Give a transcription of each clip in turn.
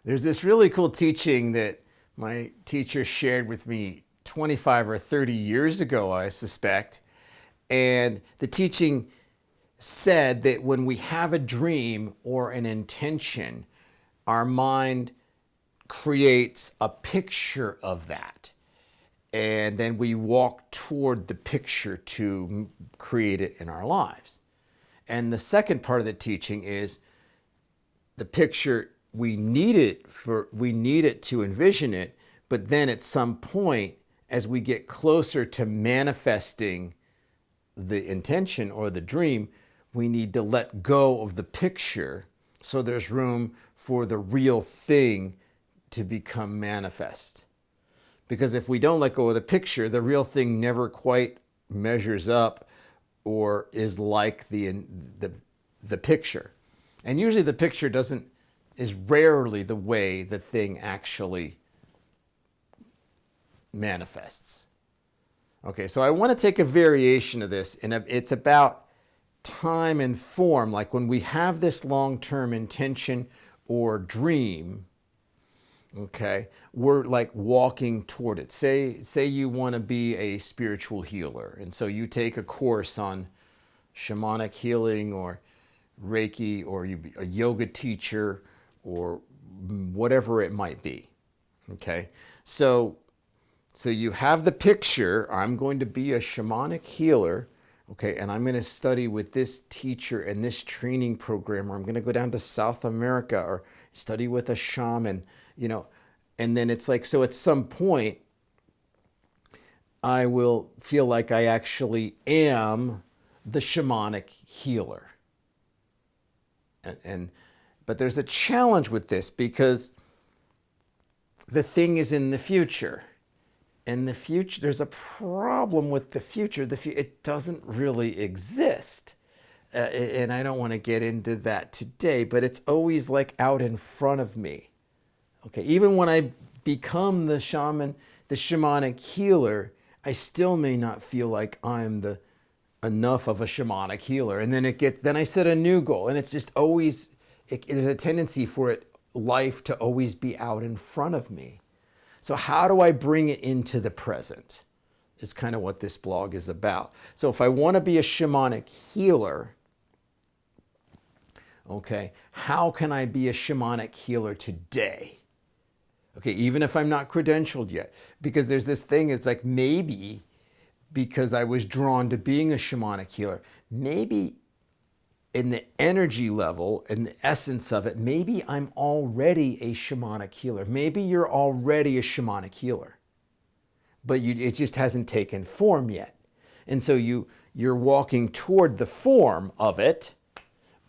There's this really cool teaching that my teacher shared with me 25 or 30 years ago, I suspect. And the teaching said that when we have a dream or an intention, our mind creates a picture of that. And then we walk toward the picture to create it in our lives. And the second part of the teaching is the picture, we need it to envision it, but then at some point, as we get closer to manifesting the intention or the dream, we need to let go of the picture so there's room for the real thing to become manifest. Because if we don't let go of the picture, the real thing never quite measures up or is like the picture. And usually the picture is rarely the way the thing actually manifests. Okay, so I want to take a variation of this, and it's about time and form. Like when we have this long-term intention or dream, okay, we're like walking toward it. Say you want to be a spiritual healer, and so you take a course on shamanic healing or Reiki, or you be a yoga teacher, or whatever it might be. Okay, so you have the picture. I'm going to be a shamanic healer. Okay, and I'm going to study with this teacher and this training program, or I'm going to go down to South America or study with a shaman, and then it's like, so at some point, I will feel like I actually am the shamanic healer. But there's a challenge with this because the thing is in the future. And the future, there's a problem with the future. It doesn't really exist. And I don't want to get into that today, but it's always like out in front of me. Okay, even when I become the shamanic healer, I still may not feel like I'm enough of a shamanic healer. And then I set a new goal, and it's just always, there's a tendency for life to always be out in front of me. So how do I bring it into the present? Is kind of what this blog is about. So if I want to be a shamanic healer, okay, how can I be a shamanic healer today? Okay, even if I'm not credentialed yet, because there's this thing, it's like maybe because I was drawn to being a shamanic healer, maybe in the energy level and the essence of it, maybe I'm already a shamanic healer. Maybe you're already a shamanic healer, but it just hasn't taken form yet. And so you're walking toward the form of it,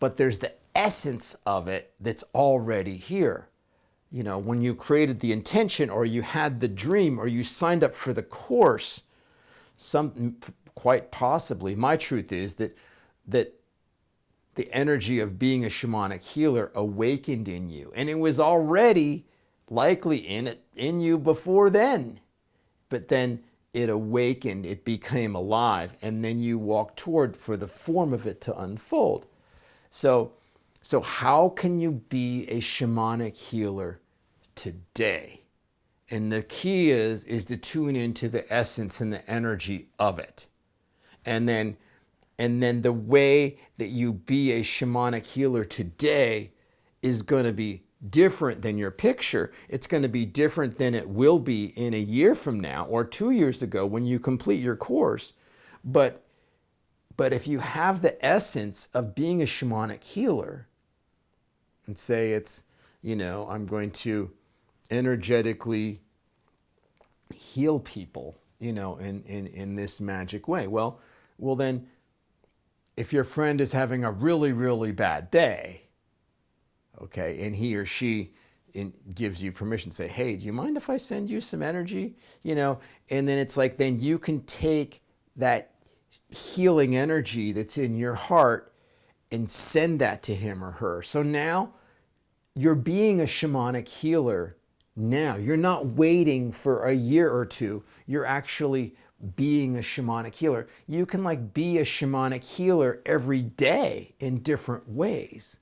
but there's the essence of it that's already here. When you created the intention, or you had the dream, or you signed up for the course, quite possibly, my truth is that the energy of being a shamanic healer awakened in you, and it was already likely in you before then, but then it awakened, it became alive, and then you walk toward for the form of it to unfold. So how can you be a shamanic healer today? And the key is to tune into the essence and the energy of it. And then the way that you be a shamanic healer today is going to be different than your picture. It's going to be different than it will be in a year from now or 2 years ago when you complete your course. But if you have the essence of being a shamanic healer, and say it's, I'm going to energetically heal people, in this magic way. Well, then, if your friend is having a really, really bad day, okay, and he or she gives you permission to say, hey, do you mind if I send you some energy? And then it's like, then you can take that healing energy that's in your heart and send that to him or her. So now you're being a shamanic healer now. You're not waiting for a year or two. You're actually being a shamanic healer. You can be a shamanic healer every day in different ways.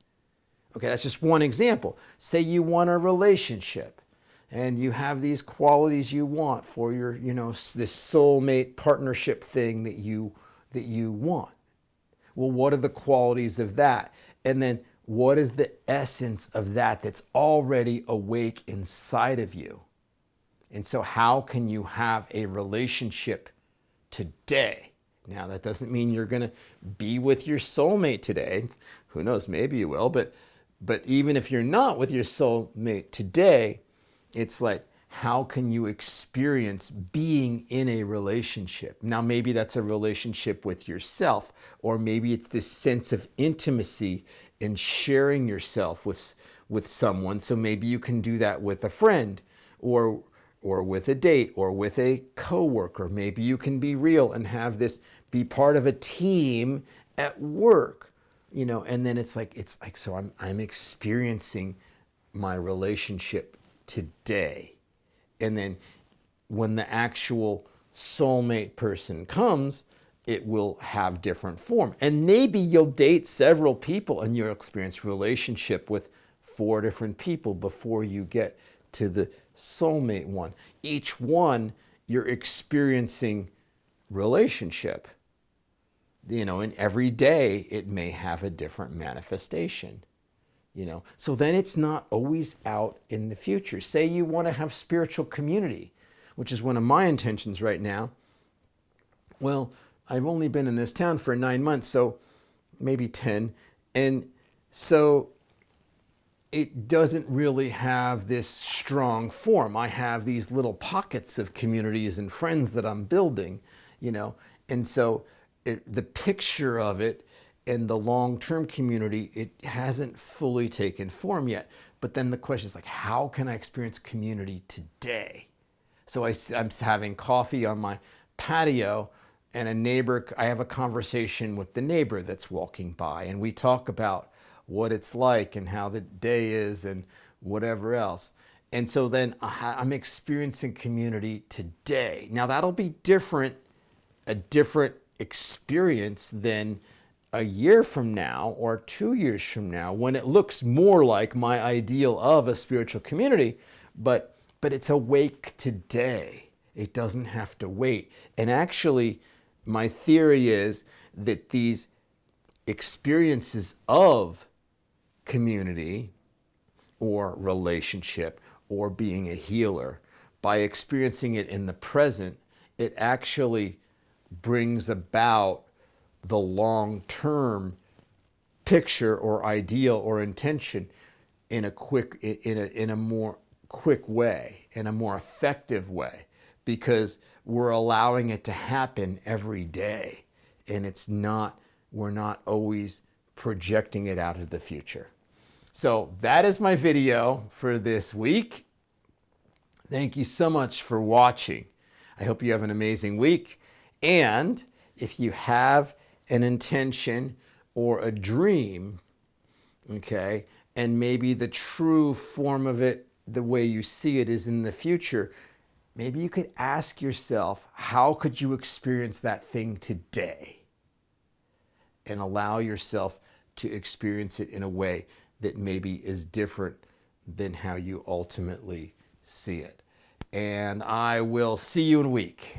Okay, that's just one example. Say you want a relationship and you have these qualities you want for your, this soulmate partnership thing that you want. Well, what are the qualities of that? And then what is the essence of that that's already awake inside of you? And so how can you have a relationship today? Now, that doesn't mean you're going to be with your soulmate today. Who knows, maybe you will. But even if you're not with your soulmate today, it's like, how can you experience being in a relationship? Now, maybe that's a relationship with yourself, or maybe it's this sense of intimacy and sharing yourself with someone. So maybe you can do that with a friend, or with a date, or with a coworker. Maybe you can be real and have this be part of a team at work, and then it's like, so I'm experiencing my relationship today. And then when the actual soulmate person comes, it will have different form. And maybe you'll date several people and you'll experience relationship with 4 different people before you get to the soulmate one. Each one, you're experiencing relationship. And every day it may have a different manifestation. So then it's not always out in the future. Say you want to have spiritual community, which is one of my intentions right now. Well, I've only been in this town for 9 months, so maybe 10. And so it doesn't really have this strong form. I have these little pockets of communities and friends that I'm building, and so the picture of it and the long-term community, it hasn't fully taken form yet. But then the question is like, how can I experience community today? So I'm having coffee on my patio, and I have a conversation with the neighbor that's walking by, and we talk about what it's like and how the day is and whatever else. And so then I'm experiencing community today. Now that'll be a different experience than a year from now or 2 years from now, when it looks more like my ideal of a spiritual community, but it's awake today. It doesn't have to wait. And actually, my theory is that these experiences of community or relationship or being a healer, by experiencing it in the present, it actually brings about the long-term picture or ideal or intention in a more quick way, in a more effective way, because we're allowing it to happen every day, and we're not always projecting it out of the future. So that is my video for this week. Thank you so much for watching. I hope you have an amazing week. And if you have an intention or a dream, okay, and maybe the true form of it, the way you see it, is in the future, maybe you could ask yourself, how could you experience that thing today? And allow yourself to experience it in a way that maybe is different than how you ultimately see it. And I will see you in a week.